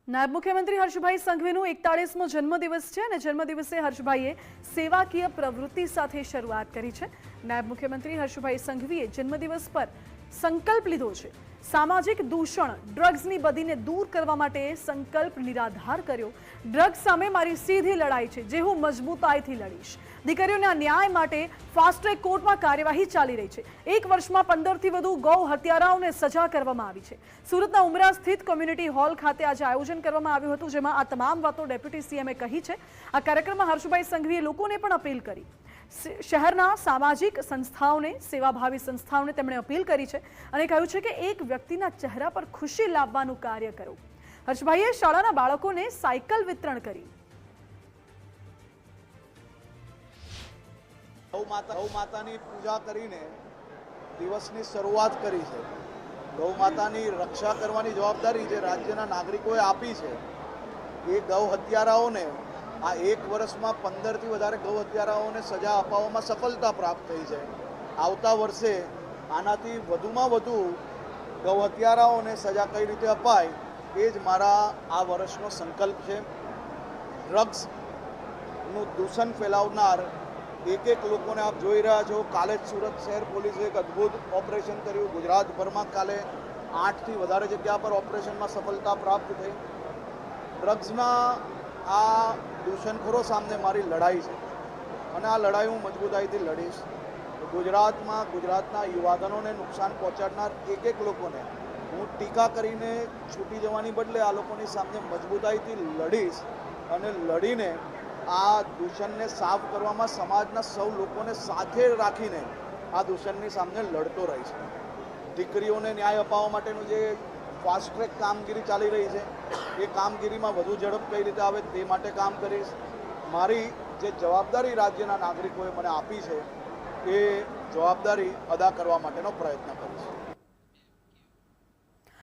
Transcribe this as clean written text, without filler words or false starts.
નાયબ મુખ્યમંત્રી હર્ષભાઈ સંઘવીનો 41મો જન્મદિવસ છે અને જન્મદિવસે હર્ષભાઈએ સેવાકીય પ્રવૃત્તિ સાથે શરૂઆત કરી છે। નાયબ મુખ્યમંત્રી હર્ષભાઈ સંઘવીએ જન્મદિવસ પર સંકલ્પ લીધો છે। સામાજિક દૂષણ ડ્રગ્સની બદીને દૂર કરવા માટે સંકલ્પ નિરાધાર કર્યો। ડ્રગ્સ સામે મારી સીધી લડાઈ છે, જે હું મજબૂતાઈથી લડીશ। દીકરીઓના ન્યાય માટે ફાસ્ટ ટ્રેક કોર્ટમાં કાર્યવાહી ચાલી રહી છે। 1 વર્ષમાં 15થી વધુ ગૌ હત્યારાઓને સજા કરવામાં આવી છે। સુરતના ઉમરા સ્થિત કોમ્યુનિટી હોલ ખાતે આજે આયોજન કરવામાં આવ્યું હતું, જેમાં આ તમામ વાતો ડેપ્યુટી સીએમએ કહી છે। આ કાર્યક્રમમાં હર્ષભાઈ સંઘવીએ લોકોને પણ અપીલ કરી। શહેરના સામાજિક સંસ્થાઓને, સેવાભાવી સંસ્થાઓને તેમણે અપીલ કરી છે અને કહ્યું છે કે એક વ્યક્તિના ચહેરા પર ખુશી લાવવાનું કાર્ય કરો। હર્ષભાઈએ શાળાના બાળકોને સાયકલ વિતરણ કરી। ગૌ માતાની પૂજા કરીને દિવસની શરૂઆત કરી છે। ગૌ માતાની રક્ષા કરવાની જવાબદારી જે રાજ્યના નાગરિકોએ આપી છે, એ ગૌ હત્યારાઓને આ 1 વર્ષમાં 15થી વધારે ગૌ હત્યારાઓને સજા અપાવવામાં સફળતા પ્રાપ્ત થઈ છે। આવતા વર્ષે આનાથી વધુમાં વધુ ગૌ હત્યારાઓને સજા કઈ રીતે અપાય, એ જ મારા આ વર્ષનો સંકલ્પ છે। ડ્રગ્સનું દૂષણ ફેલાવનાર એક લોકોને આપ જોઈ રહ્યા છો। કાલે જ સુરત શહેર પોલીસે એક અદ્ભુત ઓપરેશન કર્યું। ગુજરાતભરમાં કાલે 8થી વધારે જગ્યા પર ઓપરેશનમાં સફળતા પ્રાપ્ત થઈ। ડ્રગ્સના આ દૂષણખોરો સામે મારી લડાઈ છે અને આ લડાઈ હું મજબૂતાઈથી લડીશ। ગુજરાતમાં ગુજરાતના યુવાધનોને નુકસાન પહોંચાડનાર એક લોકોને હું ટીકા કરીને છૂટી જવાની બદલે આ લોકોની સામે મજબૂતાઈથી લડીશ અને લડીને આ દૂષણને સાફ કરવામાં સમાજના સૌ લોકોને સાથે રાખીને આ દૂષણની સામે લડતો રહીશ। દીકરીઓને ન્યાય અપાવવા માટેનું જે ફાસ્ટ ટ્રેક કામગીરી ચાલી રહી છે, એ કામગીરીમાં વધુ ઝડપ કઈ રીતે આવે તે માટે કામ કરીશ। મારી જે જવાબદારી રાજ્યના નાગરિકોએ મને આપી છે, એ જવાબદારી અદા કરવા માટેનો પ્રયત્ન કરીશ।